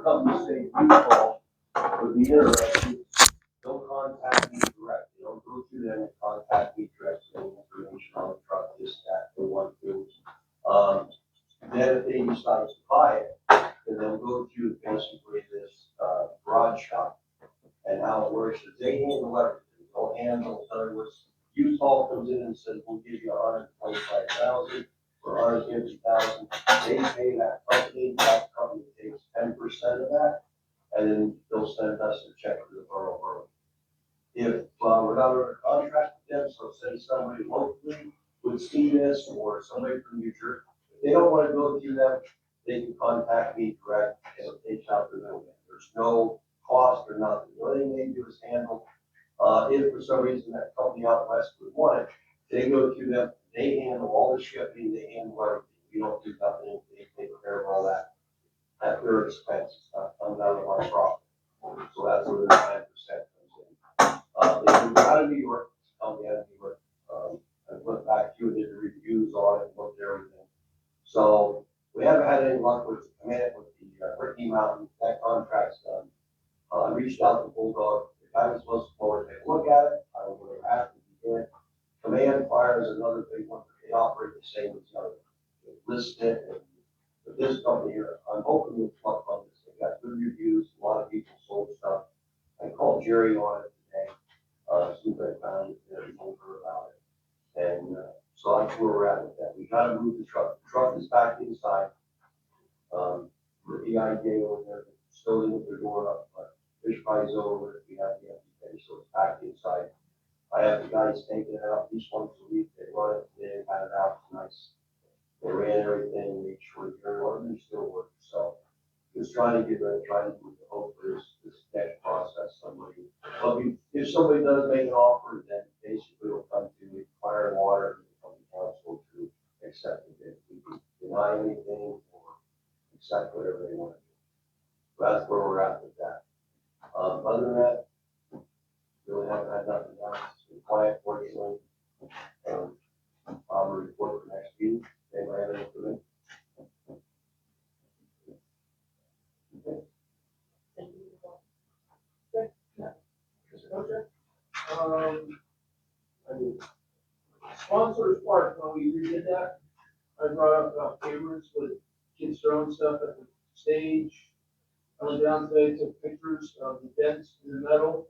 companies say you call would be interested, don't contact me direct. They don't go through them and contact me direct. Any information on the truck, this, that, the one, two. Then if they decide to buy it, then they'll go through basically this garage shop. And how it works is they handle everything. They'll handle, in other words, Utah comes in and says, we'll give you 125,000 or 150,000. They pay that company takes 10% of that, and then they'll send us a check to the borough. If we're not under contract with them, so say somebody locally would see this, or somebody from New Jersey, if they don't want to go through them, they can contact me direct and it'll take out the middleman. There's no cost or nothing. The only thing they do is handle, if for some reason that company out west would want it, they go through them, they handle all the shipping, they handle everything. We don't do nothing, they take care of all that at their expense. It's not coming out of our profit. So that's where the 10% comes in. They do out of New York, company out of New York. I went back to and did the reviews on it, looked at everything. So we haven't had any luck with the command with the Ricky Mountain. That contract's done. I reached out to Bulldog. The guy was supposed to go and take a look at it. I don't know what happened. He did. Command Fire is another big one. They operate the same as the other. They list it. And with this company here, I'm hoping to pluck on this. They got good reviews. A lot of people sold stuff. I called Jerry on it today. As soon as I found it, he told her about it. And so that's where we're at with that. We got to move the truck. The truck is back inside. The EIJ over there, still in with their door up, but fish fry's over it. We have the empty bay, so it's back inside. I have the guys taking it out at least once a week. They run it, they had it out. It's nice. They ran everything, made sure the order still works. So just trying to get ready, trying to hope for this next process. Somebody, well, if somebody does make an offer, then basically it'll come to fire and water and the company council to accept it. If we can deny anything or accept whatever they want to do. So that's where we're at with that. Other than that, really haven't had nothing else. It's been quiet, fortunately. I'll report for next week. Anybody have anything for me? Okay. Sponsors Park, when we redid that, I brought up about cameras with kids throwing stuff at the stage. I went down today, took pictures of the dents in the metal.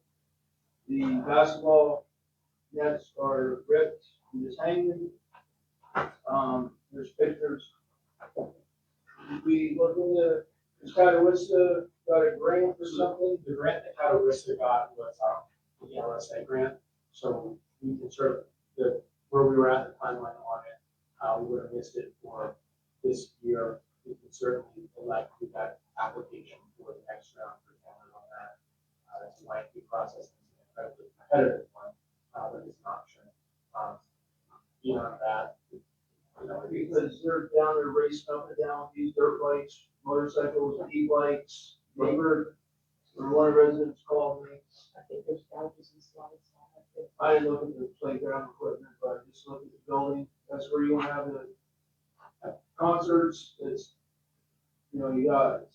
The basketball nets are ripped and just hanging. There's pictures. We look into, it's kind of got a grant or something. The grant that Catawissa got was the LSA grant, so we can sort of where we were at the timeline on it. We would have missed it for this year. We can certainly elect to do that application for the next round for talent on that. That's a lengthy process. It's an incredibly competitive one, but it's an option. Beyond that, Because they're down there racing up and down with these dirt bikes, motorcycles, e-bikes. Neighbor, or one of the residents called me. I think there's couches and slides. I didn't look at the playground equipment, but I just looked at the building. That's where you want to have the concerts. It's, you got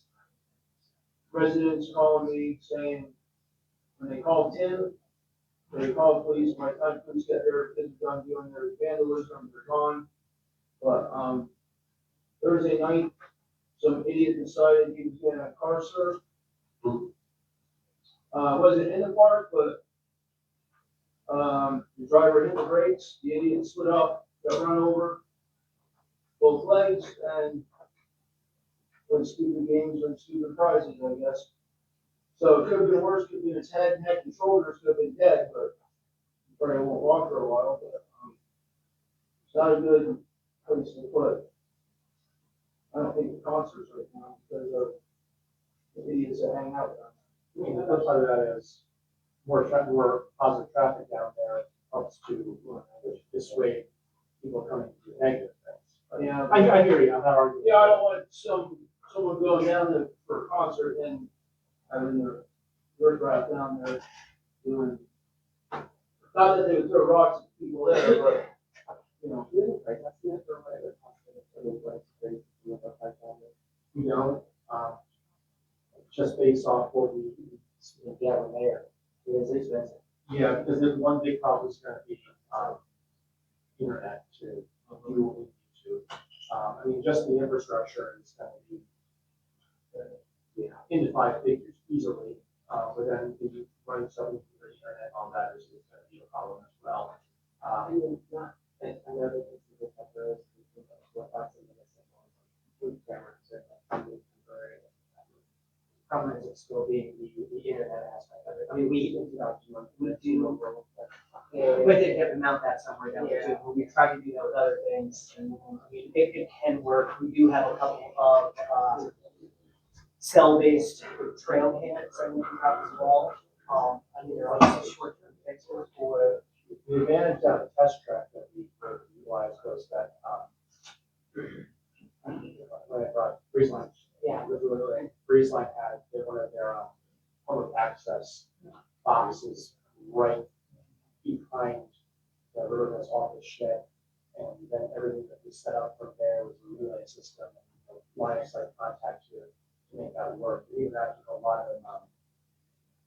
residents calling me saying, when they call Tim, they call police. By the time police get there, kids are done doing their vandalism, they're gone. But Thursday night, some idiot decided he was getting a car surf. Wasn't in the park, but the driver hit the brakes. The idiot slid up, got run over, both legs, and went stupid games and stupid prizes, I guess. So it could have been worse. Could have been his head, neck, and shoulders could have been dead, but probably won't walk for a while. But it's not a good place to put. I don't think the concerts right now because of the idiots that hang out there. I mean, the flip side of that is more positive traffic down there helps to dissuade people coming to do negative things. Yeah, I hear you. I'm not arguing. yeah, I don't want someone going down there for a concert and having their riffraff down there doing. Not that they would throw rocks at people there, but just based off what we Yeah, we're there. It is expensive. yeah, because the one big problem is gonna be, internet to do what we need to. I mean, just the infrastructure is gonna be, into five figures easily, but then the running something for the internet, all that is gonna be a problem as well. I mean, not, I know that it's a bit of those, what lots of minutes and all, food cameras, and temporary. Problem is, it's still being the internet aspect of it. I mean, we do, but they have to mount that somewhere down there too. We try to do that with other things, and I mean, it can work. We do have a couple of, cell-based trail cams that we can have as well. I mean, they're obviously short-term fixes for. The advantage of the test track that we utilized was that, when I brought Breezeline. Yeah. Breezeline had one of their, public access boxes right behind the river that's off the shed. And then everything that we set up from there was a relay system, and line of sight contact to make that work. We even had to do a lot of,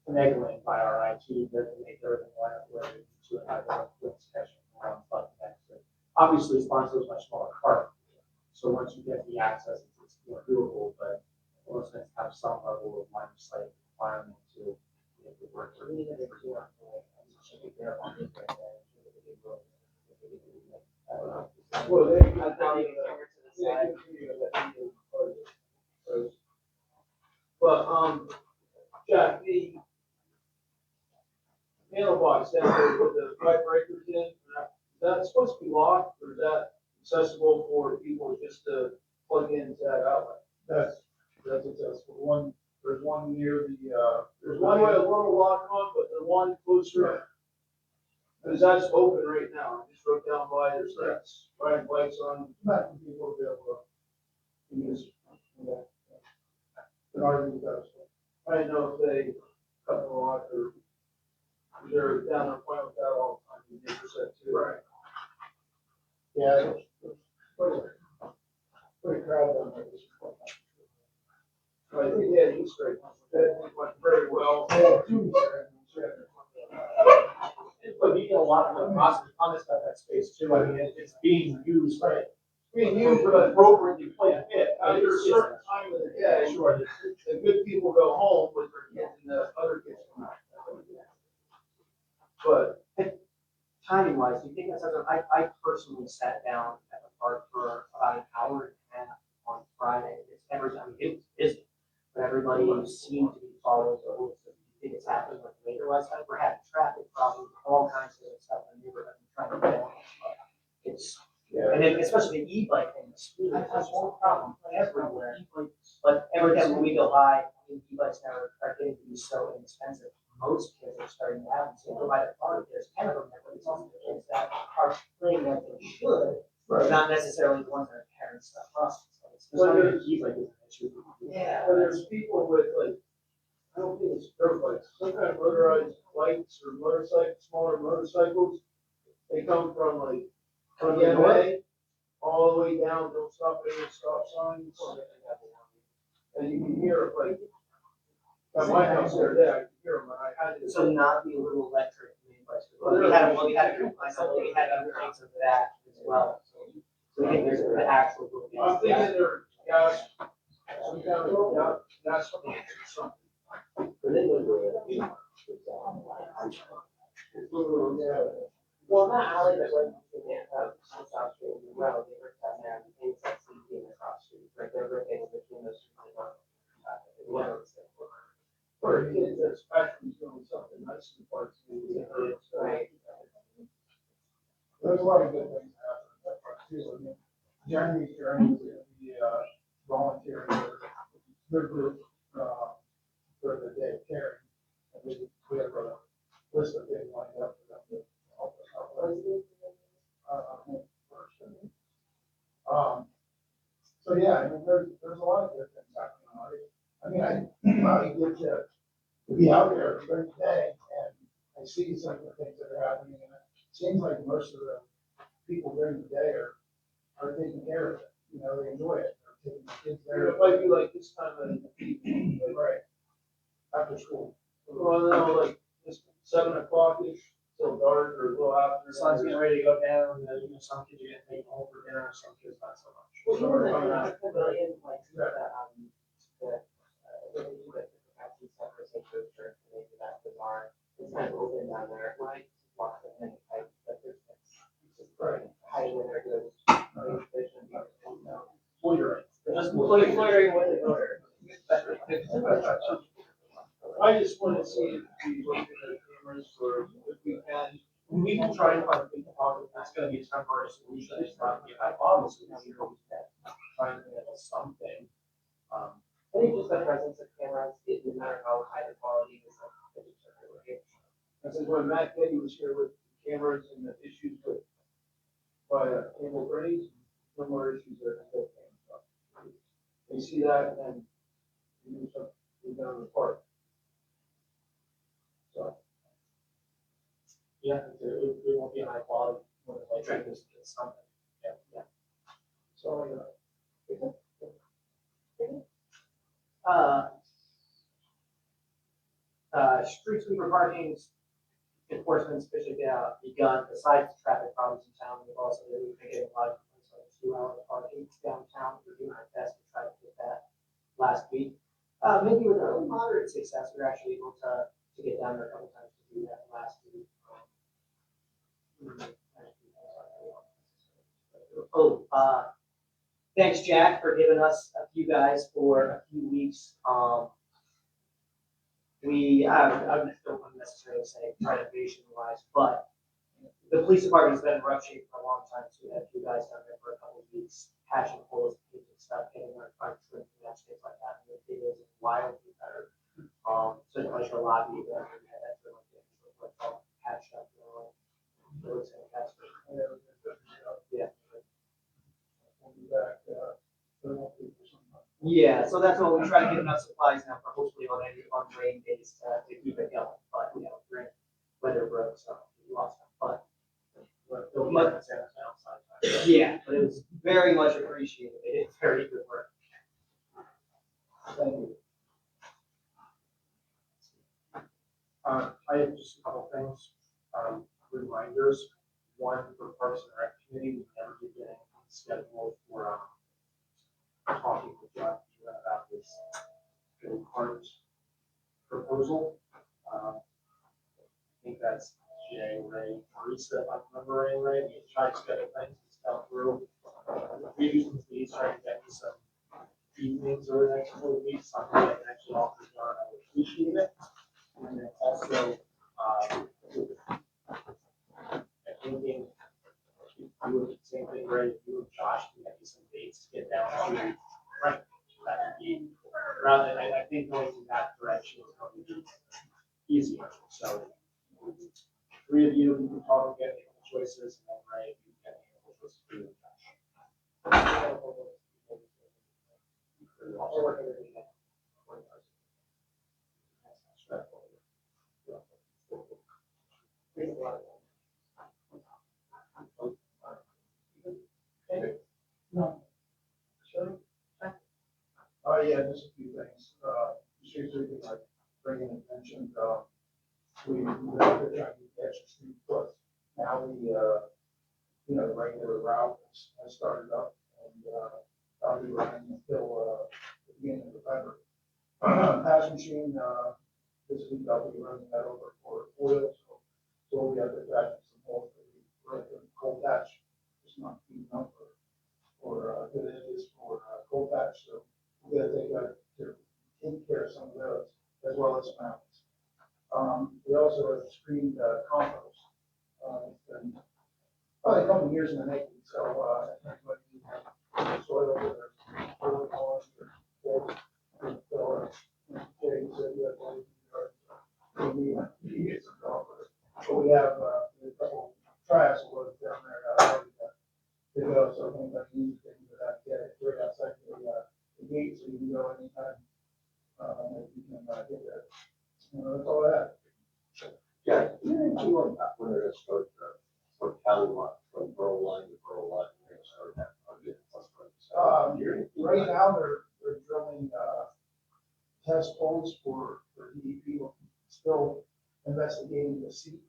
finagling by our IT to make everything line up where we need to have the links caching around button next to it. Obviously, sponsors much smaller cart, so once you get the access, it's more doable, but most things have some level of line of sight requirement to make it work. Well, they, I thought, but, Jack, the mailbox down there with the pipe breakers in, is that supposed to be locked, or is that accessible for people just to plug into that outlet? That's accessible. There's one near the, There's one with a little lock on, but the one closer, because that's open right now, I just wrote down by, there's that's riding bikes on, not for people to be able to use. An RV does. I didn't know if they cut the lock or they're down there playing with that all the time, the neighbors said too. Right. Yeah, pretty crowded on there. So I think, yeah, he's great, that went very well. Yeah, two Easter But we get a lot of positive comments about that space too. I mean, it's being used, right? Being used, but Appropriately planned. after a certain time of the day, Sure. the good people go home with their kids and the other kids come out. But Timing wise, do you think that's something, I personally sat down at the park for about an hour and a half on Friday. It's every time, it was busy, but everybody seemed to be following the rules. Do you think it's happening with the later west side? We're having traffic problems, all kinds of stuff in the neighborhood, trying to get on. It's, and then especially the e-bike thing, that's a whole problem everywhere. But every time when we go by, e-bikes now are getting to be so inexpensive. Most kids are starting to have them, so you go by the park, there's 10 of them there, but it's also the kids that are playing like they should, but not necessarily the ones that are tearing stuff up. So it's just Well, like there's- E-bike is an issue. yeah, but there's people with like, I don't think it's dirt bikes, some kind of motorized bikes or motorcycles, smaller motorcycles. They come from like, from the MA all the way down, don't stop at any stop signs. And you can hear it like, at my house the other day, I could hear them, and I had to. so not the little electric e-bikes. We had, I know we had complaints of that as well. So we think there's the actual. little I'm thinking they're gas, some kind of gas or something. Well, not alley, but like, on South Street, well, they were down there, and things like CP and across street, right there, right in between those streets. For kids, that's actually doing something nice in the parks. Right. There's a lot of good things happening. At that park, too. I mean, Jeremy's journey to the volunteering their group for the day of caring. And we have a list of things lined up for them to help us out with. So yeah, I mean, there's a lot of good things happening already. I mean, I get to be out there during the day and I see some of the things that are happening, and it seems like most of the people during the day are taking care of it. You know, they enjoy it. They're taking the kids there. It might be like this time of the evening, Right. Well, no, like, it's 7 o'clock-ish till dark or a little after. The sun's getting ready to go down, you know, some kids are getting taken home for dinner, some kids not so much. Well, you Summer know, coming the out. pavilion, like, Yeah. when you get the capacity center, say, church, or maybe that bazaar, it's kind of open down there, right? Lots of things, like, but there's, it's just Right. high winter goods, vision, Well, you're right. Just loitering with the odor. I just want to see if we look at the cameras or if we can. We can try and find a big pocket, that's gonna be a temporary solution, it's not gonna be a problem solution, but we can try and handle something. I think just the presence of cameras, it no matter how high the quality is, like, the pictures are really. This is when Matt Getty was here with cameras and the issues with cable rays, no more issues there. They see that and you do something down the park. So, Yeah, it won't be high quality, when it's like, trying to get something, yeah. so, you know. Street sweeper parking enforcement officially begun, besides the traffic problems in town, we've also been getting a lot of complaints about 2 hour parking downtown, we're doing our best to try to get that last week. Maybe with a moderate success, we were actually able to get down there a couple times to do that last week. Thanks, Jack, for giving us a few guys for a few weeks. I don't want to necessarily say renovation wise, but the police department's been in rough shape for a long time, so we had a few guys down there for a couple of weeks, patching holes, painting stuff, getting our front trim, and things like that. And it is wildly better. So the much lobby, we had that sort of thing, patched up, you know, it looks fantastic. Yeah. We'll be back, sometime. Yeah, so that's what we try to get enough supplies now for hopefully on rain days to keep it going, but you know, weather broke, so we lost them, but. It'll be like a Santa outside. Yeah, but it was very much appreciated, they did very good work. Thank you. I have just a couple things, reminders. One, for Parks and Rec Committee, we never did get anything scheduled for, talking with John about this go-kart proposal. I think that's Jay, Ray, Marisa, if I'm remembering right, we tried to schedule things, it's fell through. Previously, we tried to get some evenings over the next couple of weeks, something I can actually offer John, I would appreciate it. And then also, I'm thinking, you would, same thing, right, you and Josh can get me some dates to get down to, right, that would be, rather, I think going in that direction is going to be easier, so. Three of you, we can talk and get choices, and then, right, you can get choices for you and Josh. No. Sure. Oh, yeah, just a few things, just usually like bringing attention, we trying to catch a street foot. Now we, you know, the regular route has started up and, I'll be running until, the beginning of November. Pass machine, this week I'll be running that over for oil, so we have to patch some holes for the cold patch. It's not deep enough for good edges for cold patch, so we gotta take care of some of those as well as mountains. We also have screened compost. It's been probably a couple of years in the making, so everybody needs soil or early on or so we have a couple trials was down there to go, so I think that needs to get it right outside the gate, so you can go anytime. You can get there. That's all I have. Yeah, you on that, when they're gonna start, county line, from Borough line to Borough line, they're gonna start that project. Right now, they're drilling, test holes for DEP still investigating the seep,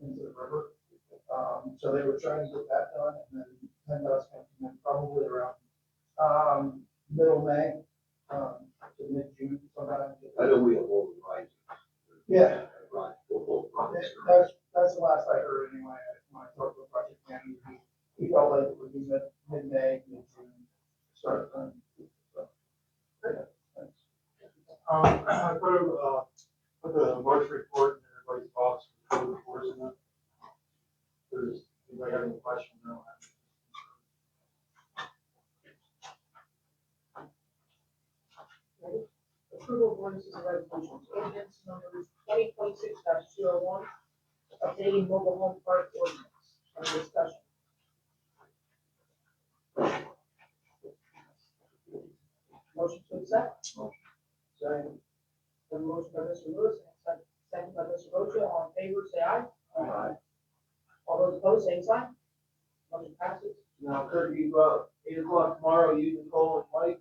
into the river. So they were trying to get that done, and then PennDOT's gonna come in probably around, middle May, to mid-June, sometime. I know we have all the rights. Yeah. Right, we'll hold it. That's the last I heard anyway, when I talked to the project manager, he felt like it would be mid-May, mid-June, start time. So, yeah, thanks. I put the March report and everybody's thoughts, and reports in it. Does anybody have any questions? I don't have any. Approval of ordinances and resolutions. Ordinance number 2026-01, updating mobile home park ordinance. Any discussion? Motion to accept? Second. The motion by Mr. Lewis, and second by Mr. Rocha. All in favor, say aye. Aye. All those opposed, same sign. Motion passes. Now, Kurt, you, 8 o'clock tomorrow, you, Nicole, and Mike,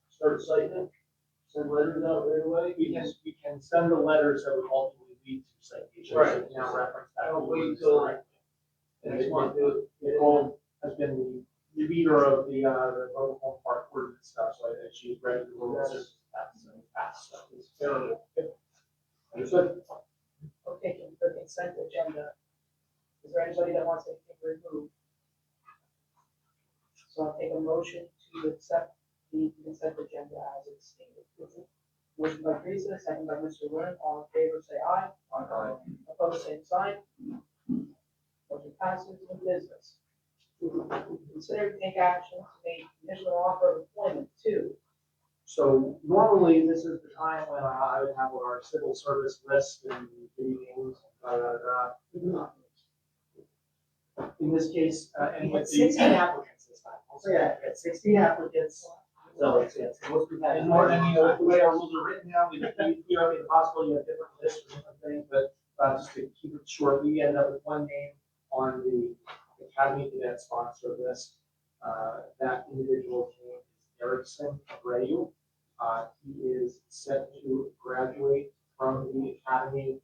start citing it, send letters out right away. We can send the letters that would ultimately lead to citations. Right. So we can now reference that. Don't wait till directly. next month, do it. Nicole has been the leader of the mobile home park ordinance stuff, so I think she's ready to roll this fast. So it's fairly. Understood? Okay, the consent agenda. Is there anybody that wants anything removed? So I'll take a motion to accept the consent agenda as it's stated. Motion by Teresa, second by Mr. Nguyen. All in favor, say aye. Aye. Opposed, same sign. Motion passes. New business. Consider to take action to make conditional offer of employment to. So normally, this is the time when I would have our civil service list and meetings, in this case, and We had with 16 applicants this time. I'll say that. We had 16 applicants. So it's most we've had. And more than, the way our rules are written now, we are possible you have different lists or different things, but just to keep it short, we end up with one name on the Academy Cadet sponsor list. That individual's name is Erickson Abreu. He is set to graduate from the Academy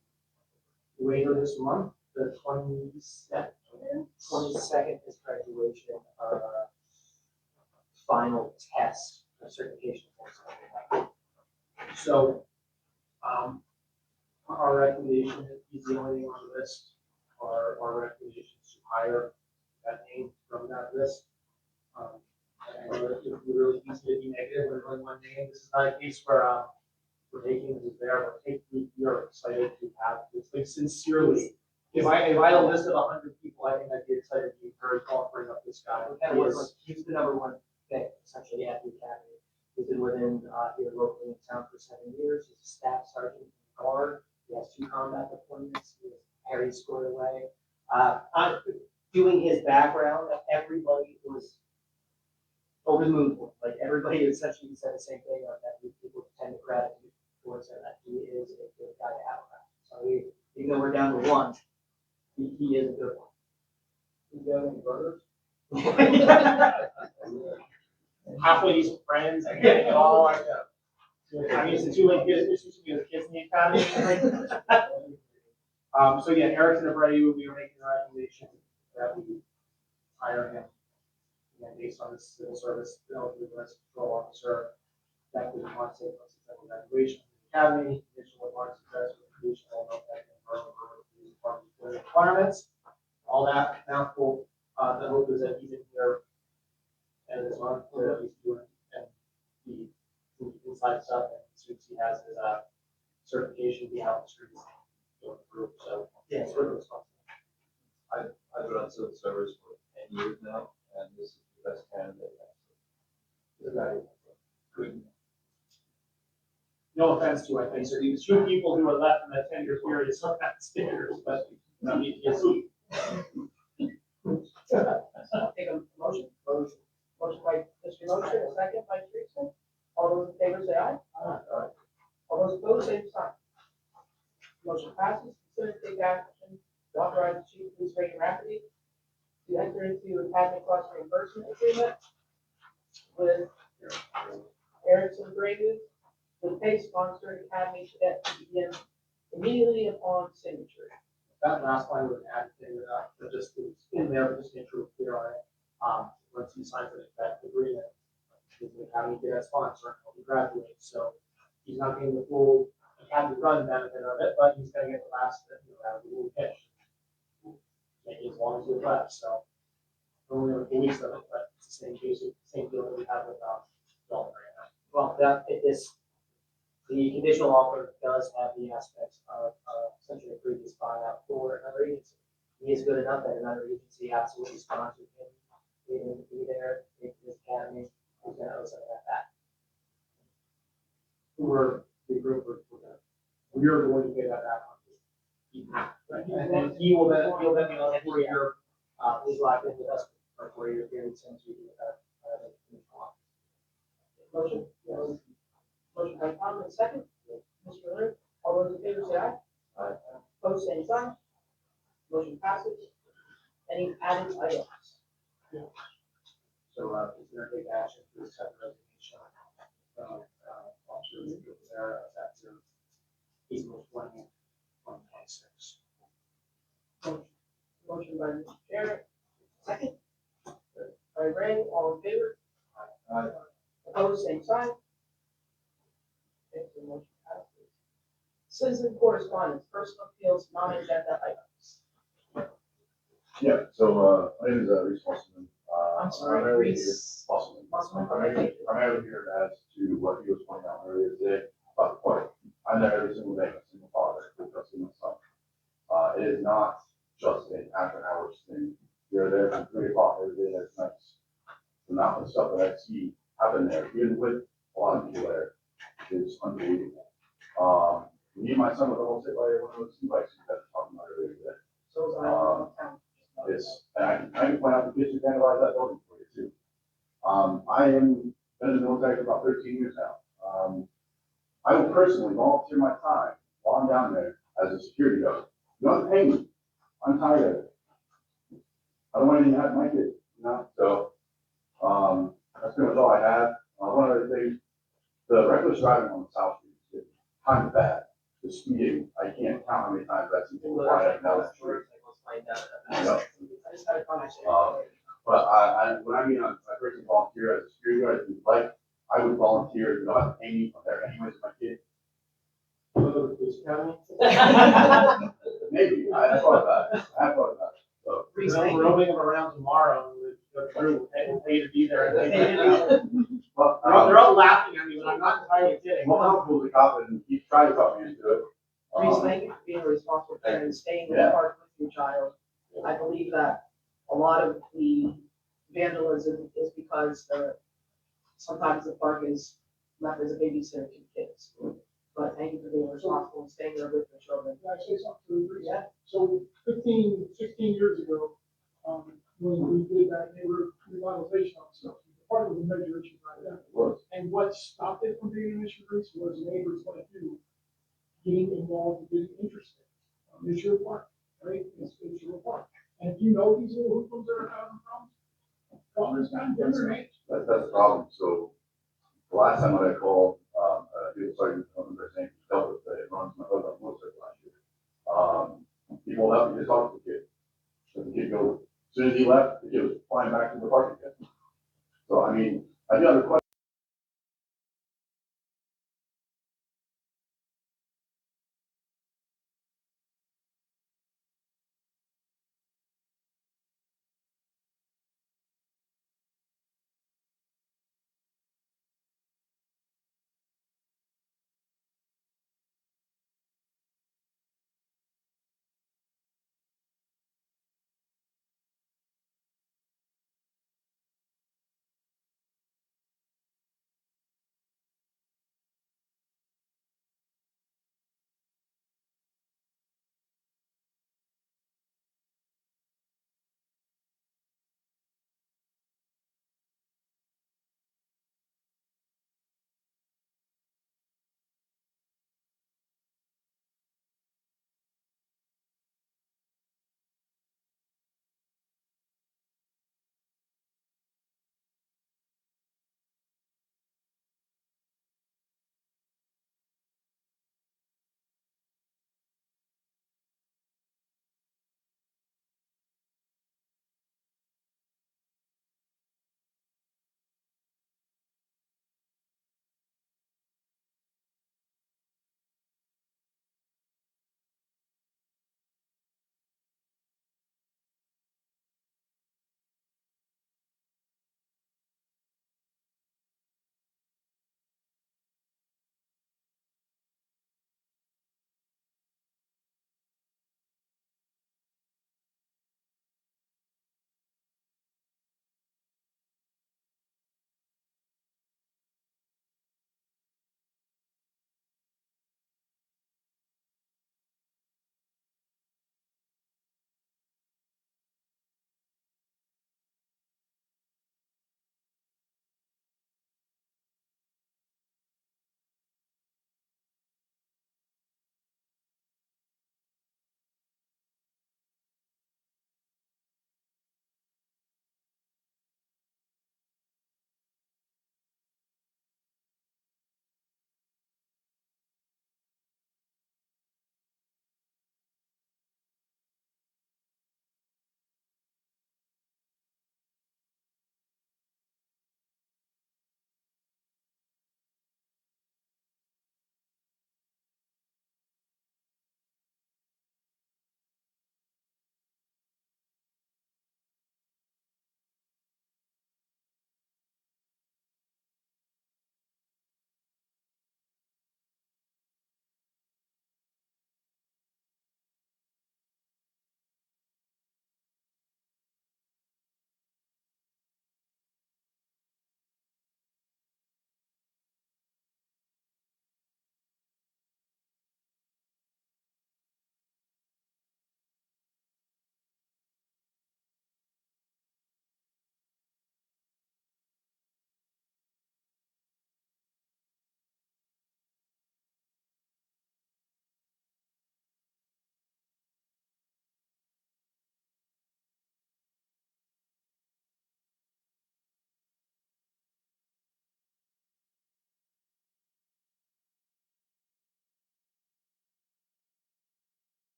later this month, the 22nd. 22nd is graduation, final test of certification. So, our recommendation is he's the only name on the list. Our recommendation is to hire that name from that list. I know it would be really easy to be negative when only one name. This is not a case where we're taking who's there. We are excited to have this. Like sincerely, if I had a list of 100 people, I think I'd be excited to encourage offering up this guy. He's the number one pick essentially at the academy. He's been within here locally in town for 7 years. He's a staff sergeant in the guard. He has 2 combat deployments. He was Harry scored away. On doing his background, everybody was over the moon. Like everybody essentially said the same thing that people tend to gratitude towards him, that he is a good guy to have around. So even though we're down to 1, he is a good one. You got any brothers? Halfway decent friends, and getting it all. I mean, it's too late. There's too many kids in the academy. So yeah, Erickson Abreu, we are making a recommendation that we hire him. And based on his civil service, eligible as control officer, that was one state plus successful graduation from the academy, additional marks success with conditional no effect in Borough requirements. All that mouthful. The hope is that he's in here and this month, or at least doing and the inside stuff, and as soon as he has his certification, be out in the streets going through. So yeah, it's really responsible. I've been on civil service for 10 years now, and this is the best candidate. The guy is good. No offense to, I think, so these 2 people who are left in that 10-year period, it's not that standards, but yes. I'll take a motion. Motion by Mr. Rocha, a second by Teresa. All those in favor say aye. Aye. All those opposed, same sign. Motion passes. Consider to take action to authorize the chief of police Ray Rafferty to enter into an academy cost reimbursement agreement with Erickson Abreu The pay sponsor academy cadet to begin immediately upon signature. That last line was added in, but just, it's in there, but just make sure we're clear on it. Once he signs it, that agreement, he's the academy cadet sponsor, he'll be graduating, so he's not getting the full academy run benefit of it, but he's gonna get the last, that little pitch. Maybe as long as he left, so. Only a few weeks of it, but it's the same case, same deal that we have with, Dalton right now. Well, that, it is, the conditional offer does have the aspects of, essentially a previous buyout for another agency. He is good enough that another agency absolutely sponsored him, he didn't be there, in his academy, he's gonna owe something like that. The group, we are going to pay that back on. Right, and then he'll then be on a 4-year, He's locked in with us for a 4-year period since we do that. Motion? Yes. Motion by Tom, and second, Mr. Leonard, all those in favor say aye. Aye. Opposed, same sign. Motion passes. Any added items? So, is there a big action to accept the resignation? Officer there, that's April 2026. Motion by Mr. Chair, second. By Ray, all in favor? Aye. Opposed, same sign. Okay, so motion passes. Citizen correspondence, personal appeals, non-agenda items. Yeah, so, my name is Reese Musselman. I'm sorry, primarily Reese here- Musselman. Musselman, Primarily here as to what he was pointing out earlier today about the park. I'm there every single day, a single father, trusting my son. It is not just an after hours thing. You're there from 3 o'clock every day, that's nice. The amount of stuff that I see happen there, even with a lot of people there, is unbelievable. Me and my son were almost hit by one of those bikes you guys were talking about earlier today. So is I. And I can point out the kids who vandalized that building for you too. I am been in the military for about 13 years now. I will personally volunteer my time while I'm down there as a security guard. You don't pay me. I'm tired of it. I don't want anything to happen to my kids, you know? So, that's pretty much all I have. One other thing, the reckless driving on the South Street is kind of bad. The speeding, I can't count how many times I've seen people fly up and down the street. I know. I just had a conversation. But when I mean, I personally volunteer as a security guard, if you'd like, I would volunteer, you don't have to pay me, I'm there anyways with my kid. Go to the police academy. Maybe, I thought about it, so. We're opening them around tomorrow, and the crew will pay to be there. Well, They're all laughing at me, but I'm not entirely kidding. well, Uncle was a cop and he tried to talk me into it. Reese, thank you for being a responsible parent and staying in the park with your child. I believe that a lot of the vandalism is because sometimes the park is left as a babysitter to kids. But thank you for being responsible and staying there with the children. Can I say something to Reese? Yeah. So 15, 16 years ago, when we did that neighborhood revitalization on stuff, part of the major issue right there. Was. And what stopped it from being an issue, Reese, was neighbors like you getting involved and getting interested. It's your park, right? It's your park. And if you know these little hoodlums that are having problems, call this guy, give their names. That's the problem, so, the last time I called, he was starting to come their name, dealt with it, runs my brother on motorcycle last year. He pulled up and just talked to the kid. So the kid goes, as soon as he left, the kid was flying back to the parking